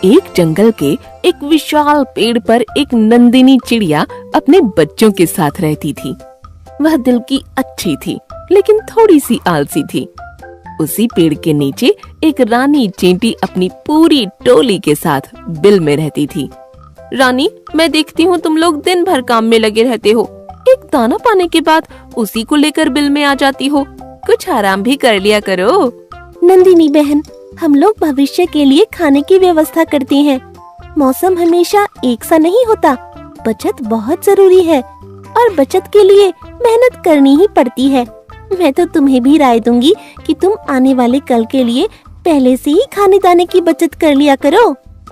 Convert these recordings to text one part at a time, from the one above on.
एक जंगल के एक विशाल पेड़ पर एक नंदिनी चिड़िया अपने बच्चों के साथ रहती थी। वह दिल की अच्छी थी, लेकिन थोड़ी सी आलसी थी। उसी पेड़ के नीचे एक रानी चींटी अपनी पूरी टोली के साथ बिल में रहती थी। रानी, मैं देखती हूँ तुम लोग दिन भर काम में लगे रहते हो। एक दाना पाने के बाद उसी को लेकर बिल में आ जाती हो। कुछ आराम भी कर लिया करो। नंदिनी बहन, हम लोग भविष्य के लिए खाने की व्यवस्था करते हैं। मौसम हमेशा एक सा नहीं होता। बचत बहुत जरूरी है और बचत के लिए मेहनत करनी ही पड़ती है। मैं तो तुम्हें भी राय दूंगी कि तुम आने वाले कल के लिए पहले से ही खाने दाने की बचत कर लिया करो।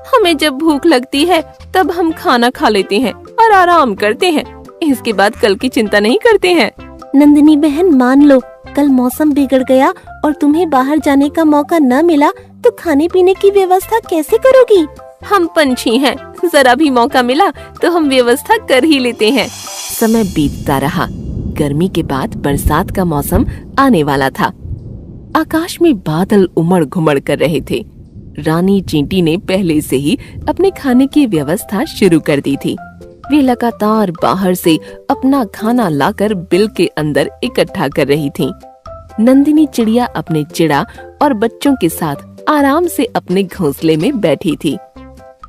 हमें जब भूख लगती है तब हम खाना खा लेते हैं और आराम करते हैं। इसके बाद कल की चिंता नहीं करते हैं। नंदिनी बहन, मान लो कल मौसम बिगड़ गया और तुम्हें बाहर जाने का मौका न मिला तो खाने पीने की व्यवस्था कैसे करोगी? हम पंछी हैं, जरा भी मौका मिला तो हम व्यवस्था कर ही लेते हैं। समय बीतता रहा। गर्मी के बाद बरसात का मौसम आने वाला था। आकाश में बादल उमड़ घुमड़ कर रहे थे। रानी चींटी ने पहले से ही अपने खाने की व्यवस्था शुरू कर दी थी। वे लगातार बाहर से अपना खाना लाकर बिल के अंदर इकट्ठा कर रही थीं। नंदिनी चिड़िया अपने चिड़ा और बच्चों के साथ आराम से अपने घोंसले में बैठी थी।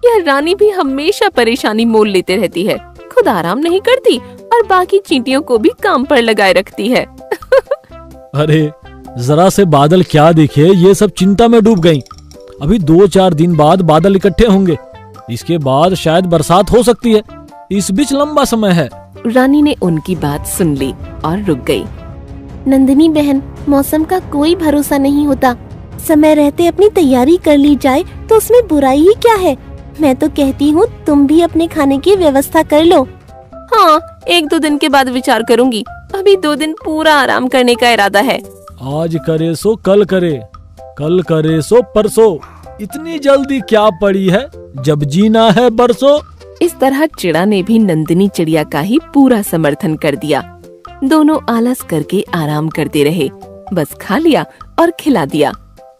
यह रानी भी हमेशा परेशानी मोल लेते रहती है। खुद आराम नहीं करती और बाकी चींटियों को भी काम पर लगाए रखती है। अरे जरा से बादल क्या दिखे, ये सब चिंता में डूब गईं। अभी 2-4 दिन बाद बादल इकट्ठे होंगे, इसके बाद शायद बरसात हो सकती है। इस बीच लंबा समय है। रानी ने उनकी बात सुन ली और रुक गई। नंदिनी बहन, मौसम का कोई भरोसा नहीं होता। समय रहते अपनी तैयारी कर ली जाए तो उसमें बुराई ही क्या है। मैं तो कहती हूँ तुम भी अपने खाने की व्यवस्था कर लो। हाँ, 1-2 दिन के बाद विचार करूँगी। अभी 2 दिन पूरा आराम करने का इरादा है। आज करे सो कल करे, कल करे सो परसों। इतनी जल्दी क्या पड़ी है, जब जीना है बरसों। इस तरह चिड़ा ने भी नंदिनी चिड़िया का ही पूरा समर्थन कर दिया। दोनों आलस करके आराम करते रहे। बस खा लिया और खिला दिया।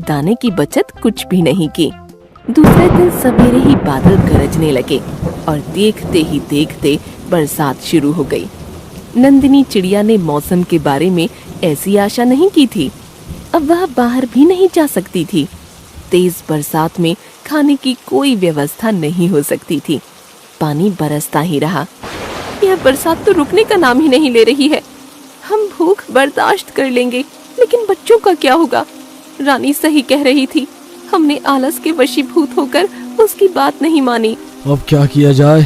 दाने की बचत कुछ भी नहीं की। दूसरे दिन सवेरे ही बादल गरजने लगे और देखते ही देखते बरसात शुरू हो गई। नंदिनी चिड़िया ने मौसम के बारे में ऐसी आशा नहीं की थी। अब वह बाहर भी नहीं जा सकती थी। तेज बरसात में खाने की कोई व्यवस्था नहीं हो सकती थी। पानी बरसता ही रहा। यह बरसात तो रुकने का नाम ही नहीं ले रही है। हम भूख बर्दाश्त कर लेंगे, लेकिन बच्चों का क्या होगा? रानी सही कह रही थी। हमने आलस के वशीभूत होकर उसकी बात नहीं मानी। अब क्या किया जाए,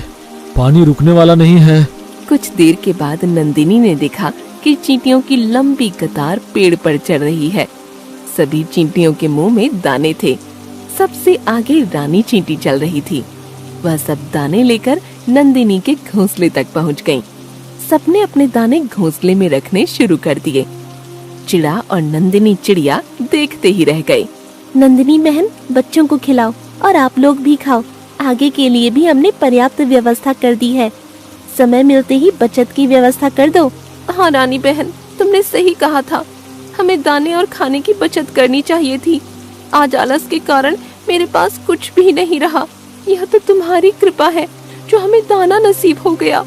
पानी रुकने वाला नहीं है। कुछ देर के बाद नंदिनी ने देखा कि चींटियों की लंबी कतार पेड़ पर चढ़ रही है। सभी चींटियों के मुंह में दाने थे। सबसे आगे रानी चींटी चल रही थी। वह सब दाने लेकर नंदिनी के घोंसले तक पहुंच गईं। सबने अपने दाने घोंसले में रखने शुरू कर दिए। चिड़ा और नंदिनी चिड़िया देखते ही रह गए। नंदिनी बहन, बच्चों को खिलाओ और आप लोग भी खाओ। आगे के लिए भी हमने पर्याप्त व्यवस्था कर दी है। समय मिलते ही बचत की व्यवस्था कर दो। हाँ रानी बहन, तुमने सही कहा था। हमें दाने और खाने की बचत करनी चाहिए थी। आज आलस के कारण मेरे पास कुछ भी नहीं रहा। यह तो तुम्हारी कृपा है जो हमें दाना नसीब हो गया।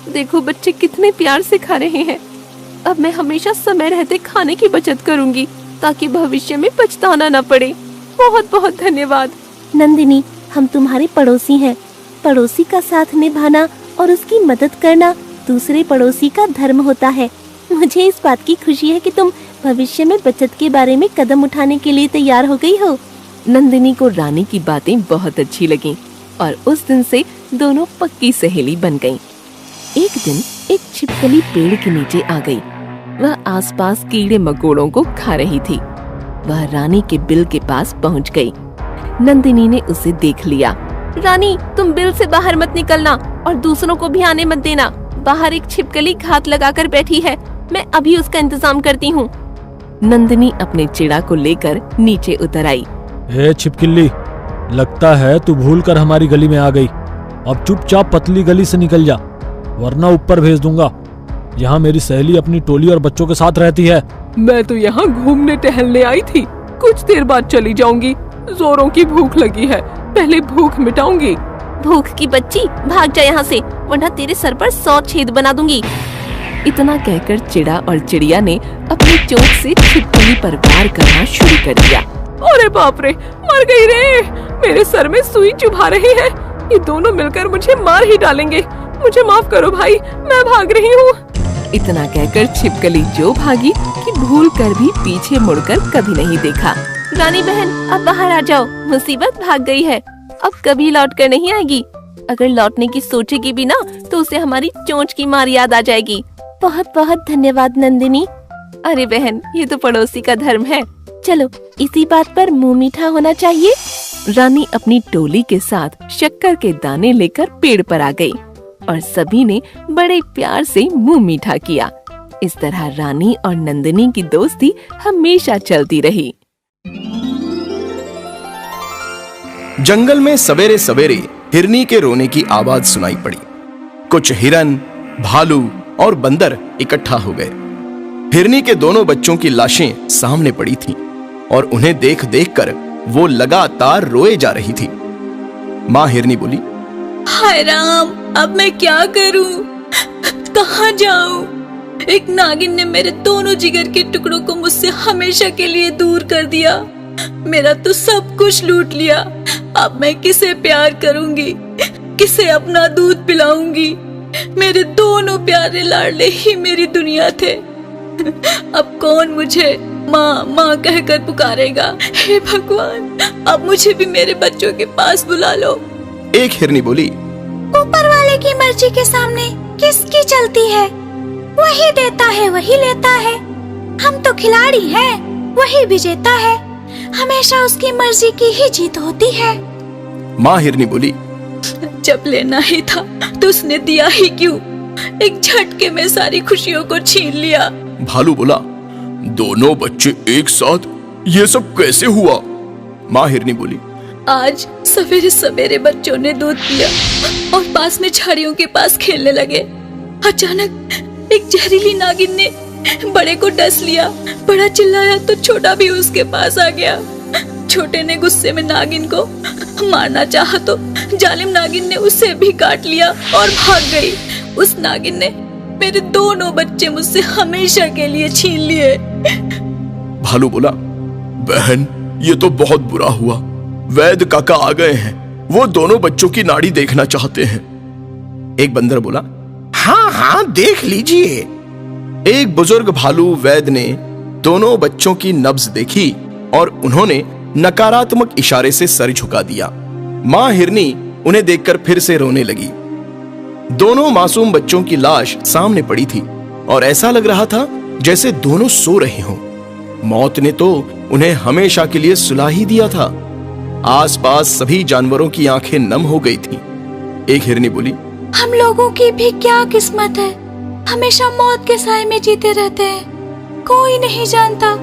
देखो बच्चे कितने प्यार से खा रहे हैं। अब मैं हमेशा समय रहते खाने की बचत करूंगी ताकि भविष्य में पछताना न पड़े। बहुत बहुत धन्यवाद। नंदिनी, हम तुम्हारे पड़ोसी हैं। पड़ोसी का साथ निभाना और उसकी मदद करना दूसरे पड़ोसी का धर्म होता है। मुझे इस बात की खुशी है कि तुम भविष्य में बचत के बारे में कदम उठाने के लिए तैयार हो गई हो। नंदिनी को रानी की बातें बहुत अच्छी लगीं और उस दिन से दोनों पक्की सहेली बन गईं। एक दिन एक छिपकली पेड़ के नीचे आ गई। वह आसपास कीड़े मकोड़ों को खा रही थी। वह रानी के बिल के पास पहुंच गई। नंदिनी ने उसे देख लिया। रानी, तुम बिल से बाहर मत निकलना और दूसरों को भी आने मत देना। बाहर एक छिपकली घात लगाकर बैठी है। मैं अभी उसका इंतजाम करती हूँ। नंदिनी अपने चिड़ा को लेकर नीचे उतर आई। हे छिपकली, लगता है तू भूलकर हमारी गली में आ गई। अब चुपचाप पतली गली से निकल जा, वरना ऊपर भेज दूंगा। यहाँ मेरी सहेली अपनी टोली और बच्चों के साथ रहती है। मैं तो यहाँ घूमने टहलने आई थी। कुछ देर बाद चली जाऊंगी। जोरों की भूख लगी है। पहले भूख मिटाऊंगी। भूख की बच्ची, भाग जा यहाँ से, वरना तेरे सर पर 100 छेद बना दूंगी। इतना कहकर चिड़ा और चिड़िया ने अपनी चोंच से छिपकली पर वार करना शुरू कर दिया। अरे बाप रे, मर गई रे, मेरे सर में सुई चुभा रही है, ये दोनों मिलकर मुझे मार ही डालेंगे, मुझे माफ करो भाई, मैं भाग रही हूँ। इतना कहकर छिपकली जो भागी कि भूल कर भी पीछे मुड़कर कभी नहीं देखा। रानी बहन, अब बाहर आ जाओ, मुसीबत भाग गई है, अब कभी लौट कर नहीं आएगी। अगर लौटने की सोचेगी भी ना तो उसे हमारी चोंच की मार याद आ जाएगी। बहुत बहुत धन्यवाद नंदिनी। अरे बहन, ये तो पड़ोसी का धर्म है। चलो, इसी बात पर मुंह मीठा होना चाहिए। रानी अपनी टोली के साथ शक्कर के दाने लेकर पेड़ पर आ गई और सभी ने बड़े प्यार से मुंह मीठा किया। इस तरह रानी और नंदिनी की दोस्ती हमेशा चलती रही। जंगल में सवेरे सवेरे हिरनी के रोने की आवाज सुनाई पड़ी। कुछ हिरन, भालू और बंदर इकट्ठा हो गए। हिरनी के दोनों बच्चों की लाशें सामने पड़ी थीं और उन्हें देख देख कर वो लगातार रोए जा रही थी। माँ हिरनी बोली, हाय राम, अब मैं क्या करूं? कहाँ जाऊं? एक नागिन ने मेरे दोनों जिगर के टुकड़ों को मुझसे हमेशा के लिए दूर कर दिया। मेरा तो सब कुछ लूट लिया। अब मैं किसे प्यार करूंगी, किसे अपना दूध पिलाऊंगी? मेरे दोनों प्यारे लाडले ही मेरी दुनिया थे। अब कौन मुझे माँ माँ कहकर पुकारेगा? हे भगवान, अब मुझे भी मेरे बच्चों के पास बुला लो। एक हिरनी बोली, ऊपर वाले की मर्जी के सामने किसकी चलती है? वही देता है, वही लेता है। हम तो खिलाड़ी हैं, वही विजेता है। हमेशा उसकी मर्जी की ही जीत होती है। माँ हिरनी बोली, जब लेना ही था तो उसने दिया ही क्यों? एक झटके में सारी खुशियों को छीन लिया। भालू बोला, दोनों बच्चे एक साथ, ये सब कैसे हुआ? माँ हिरनी बोली, आज सवेरे सवेरे बच्चों ने दूध पिया और पास में झाड़ियों के पास खेलने लगे। अचानक एक जहरीली नागिन ने बड़े को डस लिया। बड़ा चिल्लाया तो छोटा भी उसके पास आ गया। छोटे ने गुस्से में नागिन को मारना चाहा तो जालिम नागिन ने उसे भी काट लिया और भाग गई। उस नागिन ने मेरे दोनों बच्चे मुझसे हमेशा के लिए छीन लिए। भालू बोला, बहन, ये तो बहुत बुरा हुआ। वैद्य काका आ गए हैं, वो दोनों बच्चों की नाड़ी देखना चाहते हैं। एक बंदर बोला, हाँ हाँ, देख लीजिए। एक बुजुर्ग भालू वैद्य ने दोनों बच्चों की नब्ज देखी और उन्होंने नकारात्मक इशारे से सर झुका दिया। माँ हिरनी उन्हें देखकर फिर से रोने लगी। दोनों मासूम बच्चों की लाश सामने पड़ी थी और ऐसा लग रहा था जैसे दोनों सो रहे हों। मौत ने तो उन्हें हमेशा के लिए सुला ही दिया था। आसपास सभी जानवरों की आंखें नम हो गई थीं। एक हिरनी बोली, हम लोगों की भी क्या किस्मत है, हमेशा मौत के साए में जीते रहते हैं। कोई नहीं जानता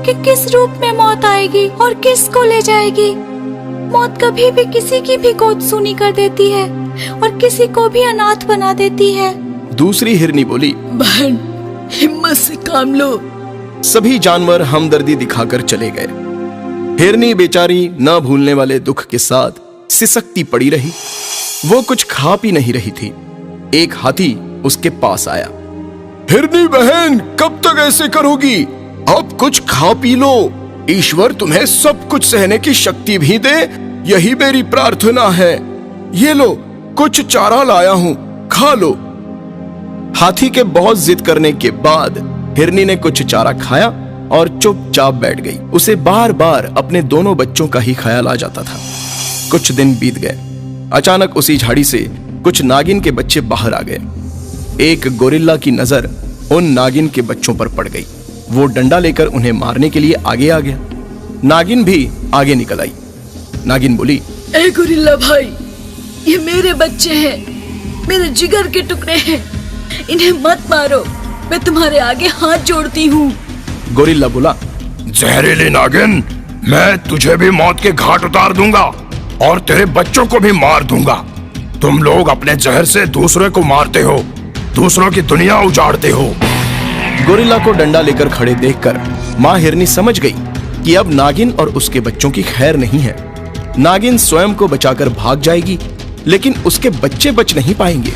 कि किस रूप में मौत आएगी और किसको ले जाएगी। मौत कभी भी किसी की भी गोद सूनी कर देती है और किसी को भी अनाथ बना देती है। दूसरी हिरनी बोली, बहन, हिम्मत से काम लो। सभी जानवर हमदर्दी दिखाकर चले गए। हिरनी बेचारी न भूलने वाले दुख के साथ सिसकती पड़ी रही। वो कुछ खा पी नहीं रही थी। एक हाथी उसके पास आया। हिरनी बहन, कब तक ऐसे करोगी? अब कुछ खा पी लो। ईश्वर तुम्हें सब कुछ सहने की शक्ति भी दे, यही मेरी प्रार्थना है। ये लो, कुछ चारा लाया हूं, खा लो। हाथी के बहुत जिद करने के बाद हिरनी ने कुछ चारा खाया और चुपचाप बैठ गई। उसे बार बार अपने दोनों बच्चों का ही ख्याल आ जाता था। कुछ दिन बीत गए। अचानक उसी झाड़ी से कुछ नागिन के बच्चे बाहर आ गए। एक गोरिल्ला की नजर उन नागिन के बच्चों पर पड़ गई। वो डंडा लेकर उन्हें मारने के लिए आगे आ गया। नागिन भी आगे निकल आई। नागिन बोली, ए गोरिल्ला भाई, ये मेरे बच्चे हैं, मेरे जिगर के टुकड़े हैं, इन्हें मत मारो, मैं तुम्हारे आगे हाथ जोड़ती हूँ। गोरिल्ला बोला, जहरीली नागिन, मैं तुझे भी मौत के घाट उतार दूंगा और तेरे बच्चों को भी मार दूंगा। तुम लोग अपने जहर से दूसरे को मारते हो, दूसरों की दुनिया उजाड़ते हो। गोरिल्ला को डंडा लेकर खड़े देखकर माँ हिरनी समझ गई कि अब नागिन और उसके बच्चों की खैर नहीं है। नागिन स्वयं को बचाकर भाग जाएगी, लेकिन उसके बच्चे बच नहीं पाएंगे।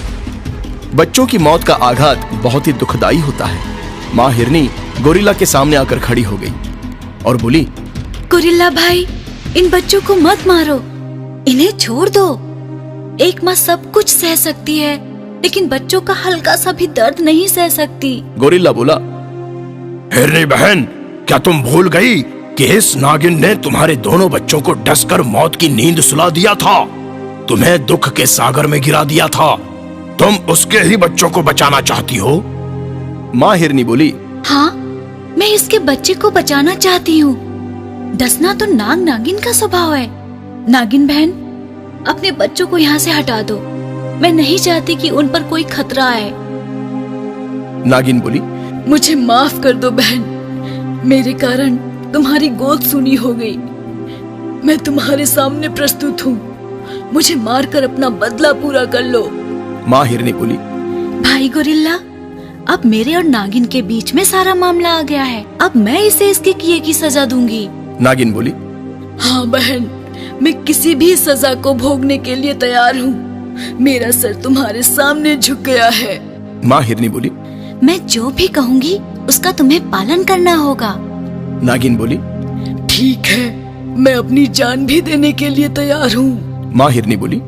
बच्चों की मौत का आघात बहुत ही दुखदाई होता है। माँ हिरनी गोरिल्ला के सामने आकर खड़ी हो गई और बोली, गोरिल्ला भाई, इन बच्चों को मत मारो, इन्हें छोड़ दो। एक माँ सब कुछ सह सकती है, लेकिन बच्चों का हल्का सा भी दर्द नहीं सह सकती। गोरिल्ला बोला, हिरनी बहन, क्या तुम भूल गई कि इस नागिन ने तुम्हारे दोनों बच्चों को डसकर मौत की नींद सुला दिया था, तुम्हें दुख के सागर में गिरा दिया था। तुम उसके ही बच्चों को बचाना चाहती हो? माँ हिरनी बोली, हाँ, मैं इसके बच्चे को बचाना चाहती हूँ। डसना तो नाग नागिन का स्वभाव है। नागिन बहन, अपने बच्चों को यहाँ से हटा दो। मैं नहीं चाहती कि उन पर कोई खतरा आए। नागिन बोली, मुझे माफ कर दो बहन, मेरे कारण तुम्हारी गोद सुनी हो गई। मैं तुम्हारे सामने प्रस्तुत हूँ, मुझे मारकर अपना बदला पूरा कर लो। माँ हिरनी बोली, भाई गोरिल्ला, अब मेरे और नागिन के बीच में सारा मामला आ गया है। अब मैं इसे इसके किए की सजा दूंगी। नागिन बोली, हाँ बहन, मैं किसी भी सजा को भोगने के लिए तैयार हूँ। मेरा सर तुम्हारे सामने झुक गया है। माँ हिरनी बोली, मैं जो भी कहूँगी उसका तुम्हें पालन करना होगा। नागिन बोली, ठीक है, मैं अपनी जान भी देने के लिए तैयार हूँ। माँ हिरनी बोली,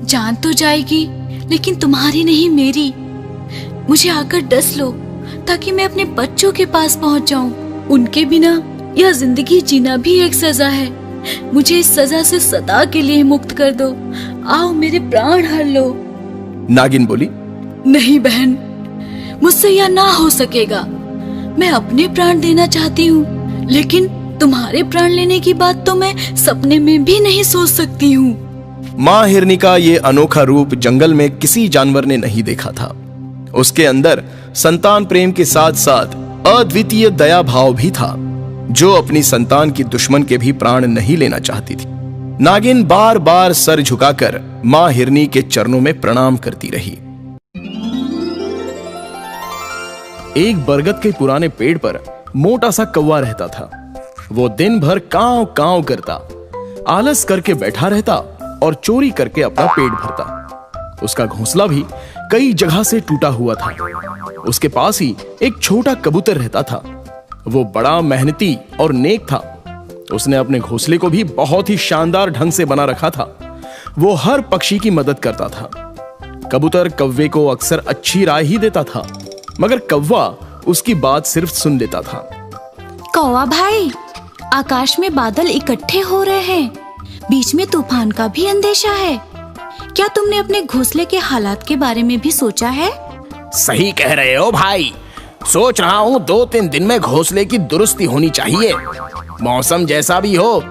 जान तो जाएगी, लेकिन तुम्हारी नहीं, मेरी। मुझे आकर डस लो ताकि मैं अपने बच्चों के पास पहुँच जाऊँ। उनके बिना यह जिंदगी जीना भी एक सजा है। मुझे इस सजा से सदा के लिए मुक्त कर दो। आओ, मेरे प्राण हर लो। नागिन बोली, नहीं बहन, मुझसे यह ना हो सकेगा। मैं अपने प्राण देना चाहती हूँ, लेकिन तुम्हारे प्राण लेने की बात तो मैं सपने में भी नहीं सोच सकती हूँ। माँ हिरनी का ये अनोखा रूप जंगल में किसी जानवर ने नहीं देखा था। उसके अंदर संतान प्रेम के साथ साथ अद्वितीय दया भाव भी था, जो अपनी संतान की दुश्मन के भी प्राण नहीं लेना चाहती थी। नागिन बार बार सर झुकाकर माँ हिरनी के चरणों में प्रणाम करती रही। एक बरगद के पुराने पेड़ पर मोटा सा कौवा रहता था। वो दिन भर कांव कांव करता, आलस करके बैठा रहता और चोरी करके अपना पेट भरता। उसका घोंसला भी कई जगह से टूटा हुआ था। उसके पास ही एक छोटा कबूतर रहता था। वो बड़ा मेहनती और नेक था। उसने अपने घोंसले को भी बहुत ही शानदार ढंग से बना रखा था। वो हर पक्षी की मदद करता था। कबूतर कौवे को अक्सर अच्छी राय ही देता था, मगर कौवा उसकी बात सिर्फ सुन लेता था। कौवा भाई, आकाश में बादल इकट्ठे हो रहे हैं, बीच में तूफान का भी अंदेशा है। क्या तुमने अपने घोंसले के हालात के बारे में भी सोचा है? सही कह रहे हो भाई, सोच रहा हूँ 2-3 दिन में घोंसले की दुरुस्ती होनी चाहिए। मौसम जैसा भी हो,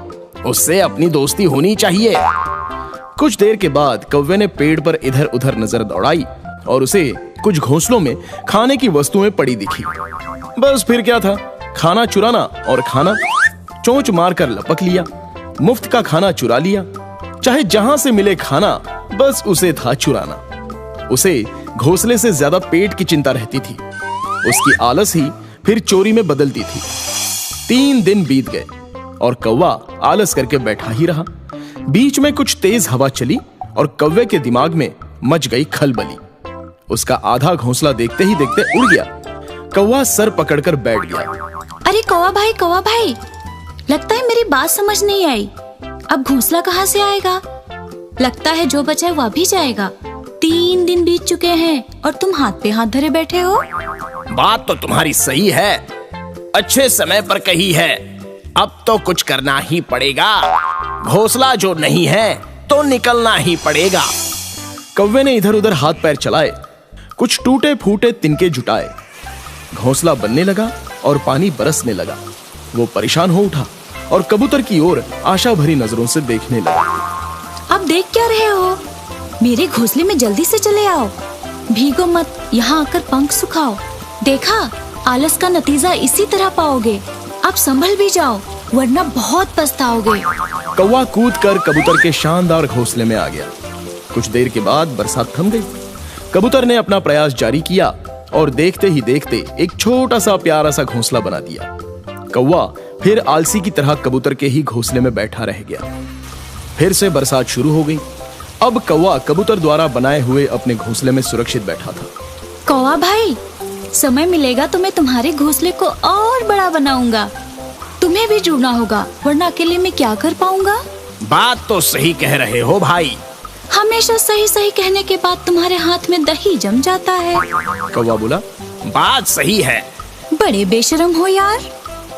उससे अपनी दोस्ती होनी चाहिए। कुछ देर के बाद कौवे ने पेड़ पर इधर उधर नजर दौड़ाई और उसे कुछ घोंसलों में खाने की वस्तुएं पड़ी दिखी। बस फिर क्या था, खाना चुराना और खाना। चोंच मारकर लपक लिया, मुफ्त का खाना चुरा लिया। चाहे जहां से मिले खाना, बस उसे था चुराना। उसे घोंसले से ज्यादा पेट की चिंता रहती थी। उसकी आलस ही फिर चोरी में बदलती थी। 3 दिन बीत गए और कौवा आलस करके बैठा ही रहा। बीच में कुछ तेज हवा चली और कौवे के दिमाग में मच गई खलबली। उसका आधा घोंसला देखते ही देखते उड़ गया। कौवा सर पकड़कर बैठ गया। अरे कौवा भाई, लगता है मेरी बात समझ नहीं आई। अब घोंसला कहाँ से आएगा? लगता है जो बचा है वह भी जाएगा। 3 दिन बीत चुके हैं और तुम हाथ पे हाथ धरे बैठे हो। बात तो तुम्हारी सही है, अच्छे समय पर कही है। अब तो कुछ करना ही पड़ेगा। घोंसला जो नहीं है तो निकलना ही पड़ेगा। कौवे ने इधर उधर हाथ पैर चलाए, कुछ टूटे फूटे तिनके जुटाए। घोंसला बनने लगा और पानी बरसने लगा। वो परेशान हो उठा और कबूतर की ओर आशा भरी नजरों से देखने लगा। अब देख क्या रहे हो? मेरे घोंसले में जल्दी से चले आओ। भीगो मत, यहाँ आकर पंख सुखाओ। देखा, आलस का नतीजा इसी तरह पाओगे। अब संभल भी जाओ, वरना बहुत पछताओगे। कौवा कूद कर कबूतर के शानदार घोंसले में आ गया। कुछ देर के बाद बरसात थम गई। कबूतर ने अपना प्रयास जारी किया और देखते ही देखते एक छोटा सा प्यारा सा घोंसला बना दिया। कौवा फिर आलसी की तरह कबूतर के ही घोंसले में बैठा रह गया। फिर से बरसात शुरू हो गई। अब कौवा कबूतर द्वारा बनाए हुए अपने घोंसले में सुरक्षित बैठा था। कौवा भाई, समय मिलेगा तो मैं तुम्हारे घोंसले को और बड़ा बनाऊंगा। तुम्हें भी जुड़ना होगा, वरना अकेले में क्या कर पाऊंगा। बात तो सही कह रहे हो भाई। हमेशा सही सही कहने के बाद तुम्हारे हाथ में दही जम जाता है। कौवा बोला, बात सही है। बड़े बेशरम हो यार।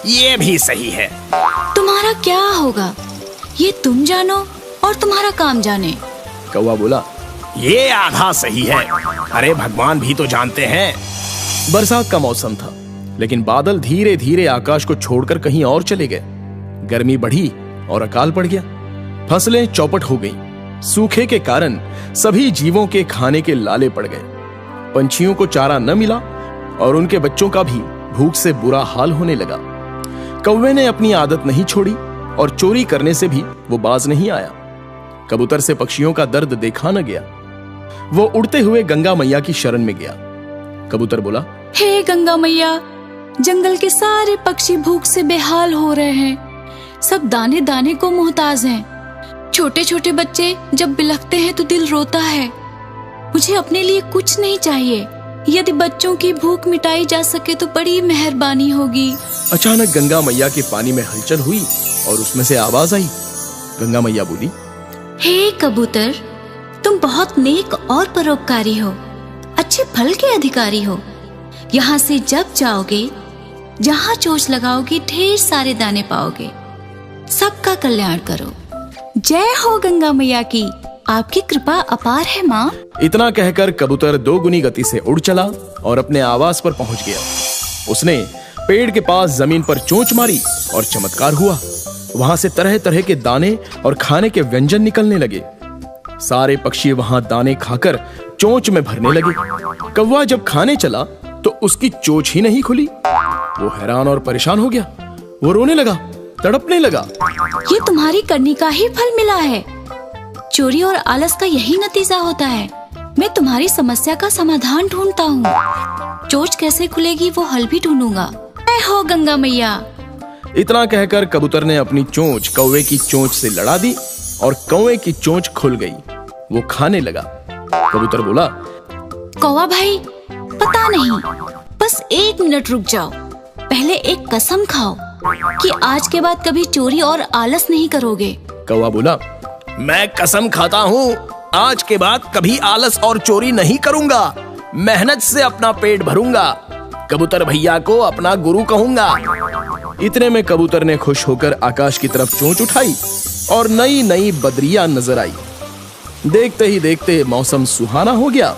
ये भी सही है। तुम्हारा क्या होगा ये तुम जानो और तुम्हारा काम जाने। कौवा बोला, ये आधा सही है। अरे भगवान भी तो जानते हैं। बरसात का मौसम था, लेकिन बादल धीरे धीरे आकाश को छोड़कर कहीं और चले गए। गर्मी बढ़ी और अकाल पड़ गया। फसलें चौपट हो गईं। सूखे के कारण सभी जीवों के खाने के लाले पड़ गए। पंछियों को चारा न मिला और उनके बच्चों का भी भूख से बुरा हाल होने लगा। कौवे ने अपनी आदत नहीं छोड़ी और चोरी करने से भी वो बाज नहीं आया। कबूतर से पक्षियों का दर्द देखा न गया। वो उड़ते हुए गंगा मैया की शरण में गया। कबूतर बोला, हे गंगा मैया, जंगल के सारे पक्षी भूख से बेहाल हो रहे हैं। सब दाने दाने को मोहताज हैं। छोटे छोटे बच्चे जब बिलखते हैं तो दिल रोता है। मुझे अपने लिए कुछ नहीं चाहिए। यदि बच्चों की भूख मिटाई जा सके तो बड़ी मेहरबानी होगी। अचानक गंगा मैया के पानी में हलचल हुई और उसमें से आवाज आई। गंगा मैया बोली, हे कबूतर, तुम बहुत नेक और परोपकारी हो, अच्छे फल के अधिकारी हो। यहाँ से जब जाओगे, जहाँ चोंच लगाओगे, ढेर सारे दाने पाओगे। सबका कल्याण करो। जय हो गंगा मैया की, आपकी कृपा अपार है माँ। इतना कहकर कबूतर दोगुनी गति से उड़ चला और अपने आवास पर पहुंच गया। उसने पेड़ के पास जमीन पर चोंच मारी और चमत्कार हुआ। वहां से तरह तरह के दाने और खाने के व्यंजन निकलने लगे। सारे पक्षी वहां दाने खाकर चोंच में भरने लगे। कौवा जब खाने चला तो उसकी चोंच ही नहीं खुली। वो हैरान और परेशान हो गया। वो रोने लगा, तड़पने लगा। ये तुम्हारी करनी का ही फल मिला है। चोरी और आलस का यही नतीजा होता है। मैं तुम्हारी समस्या का समाधान ढूंढता हूँ। चोंच कैसे खुलेगी वो हल भी ढूंढूंगा। जय हो गंगा मैया। इतना कहकर कबूतर ने अपनी चोंच कौवे की चोंच से लड़ा दी और कौवे की चोंच खुल गई। वो खाने लगा। कबूतर बोला, कौवा भाई, पता नहीं, बस 1 मिनट रुक जाओ। पहले एक कसम खाओ कि आज के बाद कभी चोरी और आलस नहीं करोगे। कौवा बोला, मैं कसम खाता हूँ, आज के बाद कभी आलस और चोरी नहीं करूंगा। मेहनत से अपना पेट भरूंगा। कबूतर भैया को अपना गुरु कहूंगा। इतने में कबूतर ने खुश होकर आकाश की तरफ चोंच उठाई और नई नई बदरियां नजर आई। देखते ही देखते मौसम सुहाना हो गया।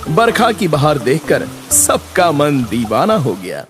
बरखा की बहार देखकर सबका मन दीवाना हो गया।